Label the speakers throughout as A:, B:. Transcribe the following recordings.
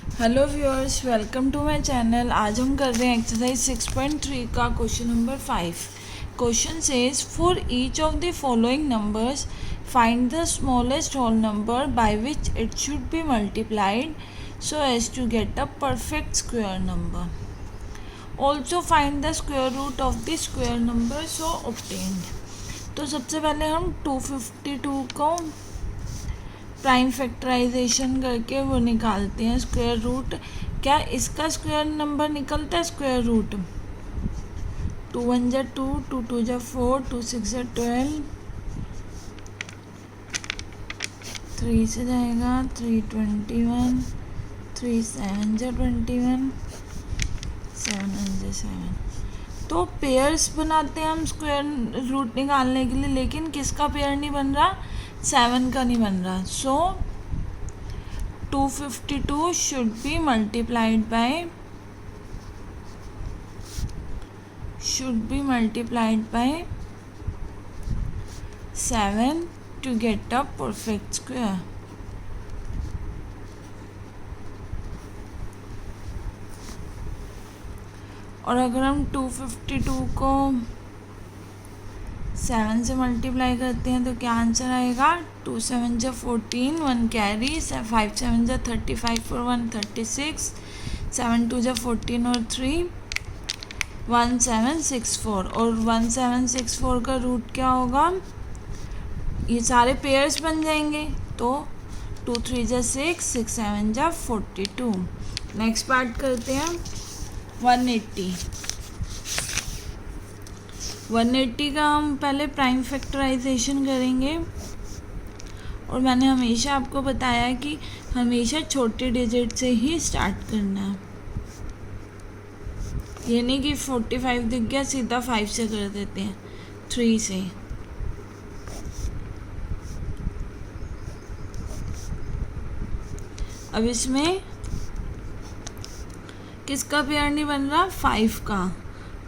A: Hello viewers, welcome to my channel. आज हम कर रहे हैं एक्सरसाइज 6.3 का question number 5। Question says for each of the following numbers find the smallest whole number by which it should be multiplied so as to get a perfect square number. Also find the square root of the square number so obtained. तो सबसे पहले हम 252 को prime factorisation करके वो निकालते हैं square root. क्या इसका स्क्वायर नंबर निकलता है स्क्वायर रूट? 2 1 जा 2, 2 2 जा 4, 2 6 जा 12, 3 से जाएगा 3 21, 3 7 जा 21, 7 1 जा 7। तो पेयर्स बनाते हैं हम स्क्वायर रूट निकालने के लिए, लेकिन किसका पेयर नहीं बन रहा? 7 का नहीं बन रहा। सो 252 should be multiplied by 7 to get a perfect square. और अगर हम 252 को 7 से मल्टीप्लाई करते हैं तो क्या आंसर आएगा? 2 7 जा 14, 1 कैरी, 5 7 जा 35 for 1 36, 7 2 जा 14 और 3 1764। और 1764 का रूट क्या होगा? ये सारे पेयर्स बन जाएंगे। तो 2 3 जा 6, 6 7 जा 42। नेक्स्ट पार्ट करते हैं 180 का हम पहले प्राइम फैक्टराइजेशन करेंगे। और मैंने हमेशा आपको बताया कि हमेशा छोटे डिजिट से ही स्टार्ट करना है। ये नहीं कि 45 दिख गया सीधा 5 से कर देते हैं, 3 से। अब इसमें किसका पेयर नहीं बन रहा? 5 का।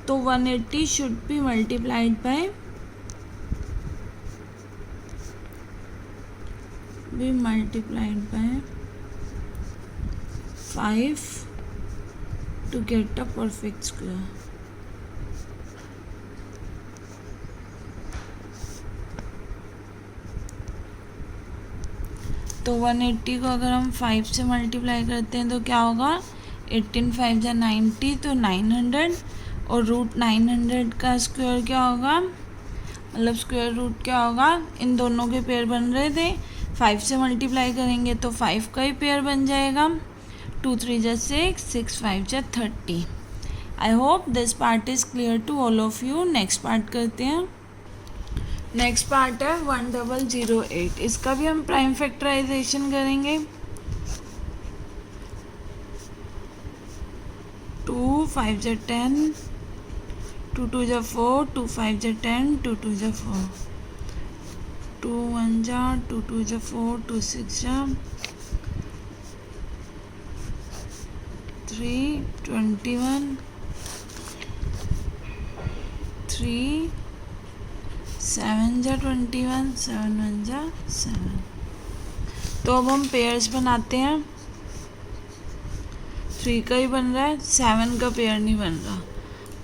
A: तो 180 should be multiplied by 5 to get a perfect square. तो 180 को अगर हम 5 से मल्टीप्लाई करते हैं तो क्या होगा? 18 5 जा 90, तो 900। और रूट 900 का स्क्वायर क्या होगा? मतलब स्क्वायर रूट क्या होगा? इन दोनों के पेयर बन रहे थे, 5 से मल्टीप्लाई करेंगे तो 5 का ही पेयर बन जाएगा। 2 3 जा 6, 6 5 जा 30। I hope this part is clear to all of you. Next part करते हैं। नेक्स्ट पार्ट है 1008। इसका भी हम प्राइम फैक्टराइजेशन करेंगे। 2 5 जा 10, 2 2 जा 4, 2 5 जा 10, 2 2 जा 4, 2 1 जा 2 2 जा 4, 2 6 जा 3 21, 3 7 जा 21, 7 1 जा 7। तो अब हम पेयर्स बनाते हैं। 3 का ही बन रहा है, 7 का पेयर नहीं बन रहा।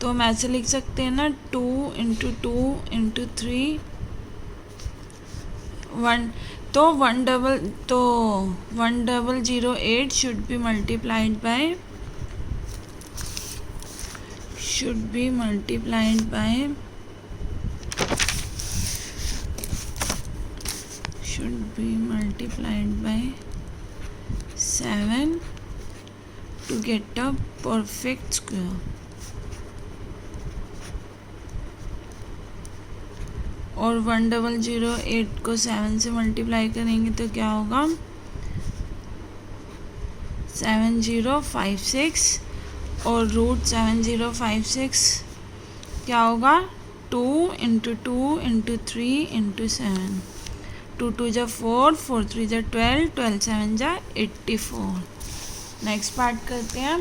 A: तो हम ऐसे लिख सकते हैं ना, 2 × 2 × 3 1। तो 1008 should be multiplied by 7 to get a perfect square. और 1008 को 7 से मल्टीप्लाई करेंगे तो क्या होगा? 7056। और रूट 7056 क्या होगा? 2 × 2 × 3 × 7, 2 2 जा 4, 4 3 जा 12, 12 7 जा 84। नेक्स्ट पार्ट करते हैं।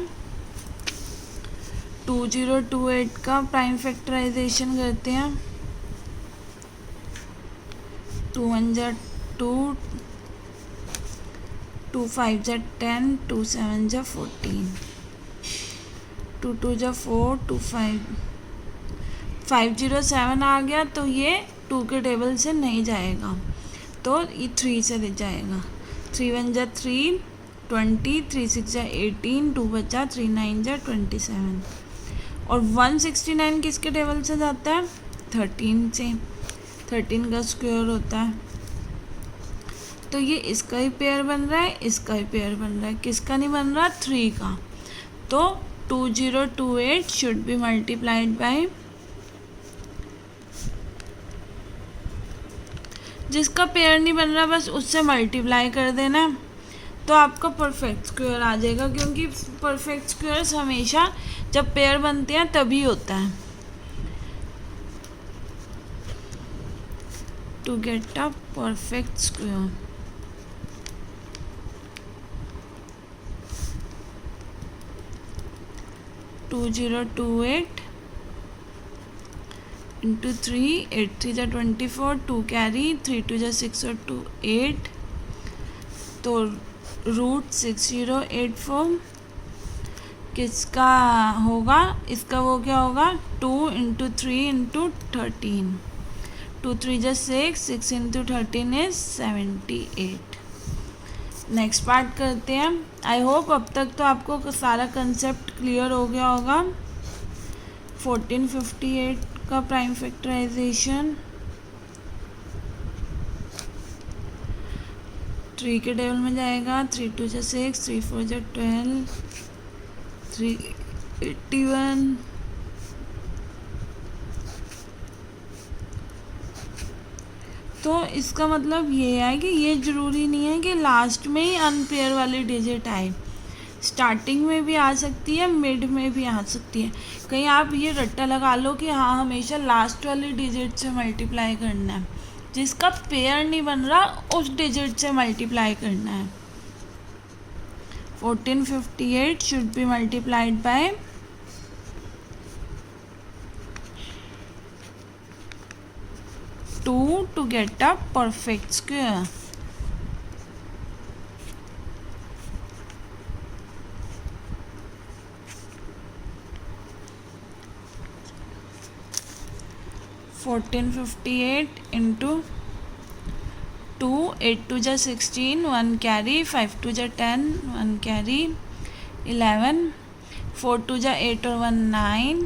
A: 2028 का प्राइम फैक्टराइजेशन करते हैं। 2 1 जा 2, 2 5 जा 10, 2 7 जा 14, 2 2 जा 4, 2 507 आ गया, तो ये 2 के टेबल से नहीं जाएगा, तो ये 3 से ले जाएगा। 3 1 जा 3, 20, 3 6 जा 18, 2 बचा, 3 9 जा 27। और 169 किसके टेबल से जाता है? 13 से। 13 का स्क्वायर होता है, तो ये इसका ही पेयर बन रहा है, इसका ही पेयर बन रहा है। किसका नहीं बन रहा? 3 का। तो 2028 शुड बी मल्टीप्लाइड बाय, जिसका पेयर नहीं बन रहा बस उससे मल्टीप्लाई कर देना, तो आपका परफेक्ट स्क्वायर आ जाएगा, क्योंकि परफेक्ट स्क्वायर्स हमेशा जब पेयर बनते हैं तभी होता है। To get a perfect square, two 2028 into 3, 8 3 जा 24, 2 कैरी, 3 2 जा 6 और 2 8, तो √6084 किसका होगा? इसका वो क्या होगा? 2 इंटू 3 इंटू 13, 2 3 जा 6, 6 इंटू 13 इज 78। नेक्स्ट पार्ट करते हैं। आई होप अब तक तो आपको सारा कंसेप्ट क्लियर हो गया होगा। 1458 का प्राइम फैक्टराइजेशन 3 के टेबल में जाएगा। 3 2 जा 6, 3 4 जा 12, 381, तो इसका मतलब ये है कि ये ज़रूरी नहीं है कि लास्ट में ही अनपेयर वाली डिजिट आए, स्टार्टिंग में भी आ सकती है, मिड में भी आ सकती है। कहीं आप ये रट्टा लगा लो कि हाँ हमेशा लास्ट वाली डिजिट से मल्टीप्लाई करना है, जिसका पेयर नहीं बन रहा उस डिजिट से मल्टीप्लाई करना है। 1458 should be multiplied by 2 to get a perfect square. (1458) into 2, 8 2 जा 16, 1 carry, 5 2 जा 10, 1 carry, 11, 4 2 जा 8 और 1 9,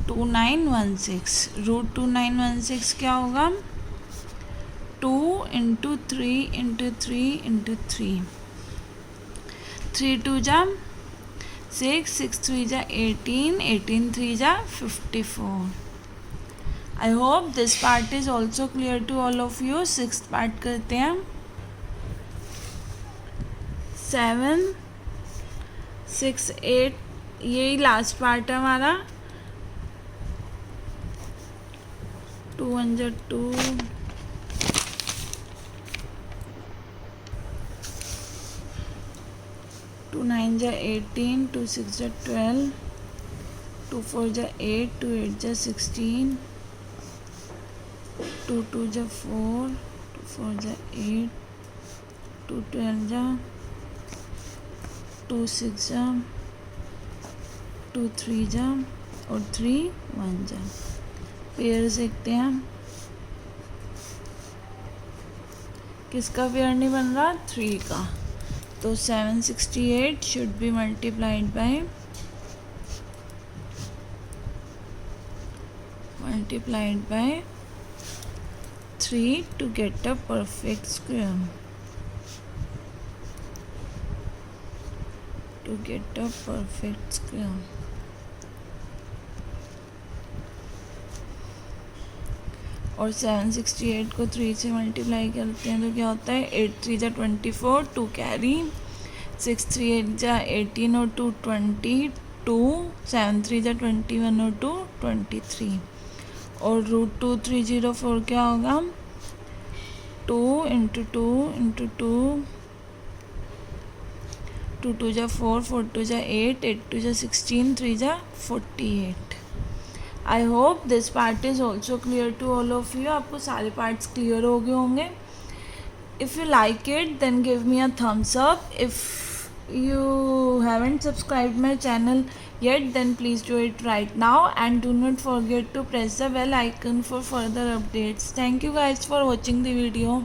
A: 2916। √2916 क्या होगा? 2 इंटू 3 इंटू 3 इंटू 3, 3 2 जा 6, 6 3 जा 18, 18 3 जा 54। I hope this part is also clear to all of you. 6th part करते हैं। 7 6 8, यही लास्ट पार्ट है हमारा। 2 1 जा 2, 2 9 जा 18, 2 6 जा 12, 2 4 जा 8, 2 8 जा 16, 2 2 जा 4, 2 4 जा 8, 2 12 जा, 2 6 जा, 2 3 जा और 3 1 जा। पेयर देखते हैं, किसका पेयर नहीं बन रहा? 3 का। तो 768 should be multiplied by 3 to get a perfect square. To get a perfect square. और 768 को 3 से मल्टीप्लाई करते हैं तो क्या होता है? 8 3 जा 24, 2 कैरी, 6 3 8 जा 18 और 2 22, 7 3 जा 21 और 2 23। और √2304 क्या होगा? 2 इंटू 2 इंटू 2, 2 2 जा 4, 4 2 जा 8, 8 2 जा 16, 3 जा 48। I hope this part is also clear to all of you. आपको सारे पार्ट्स क्लियर हो गए होंगे। If you like it, then give me a thumbs up. If you haven't subscribed my channel yet, then please do it right now, and do not forget to press the bell icon for further updates. Thank you guys for watching the video.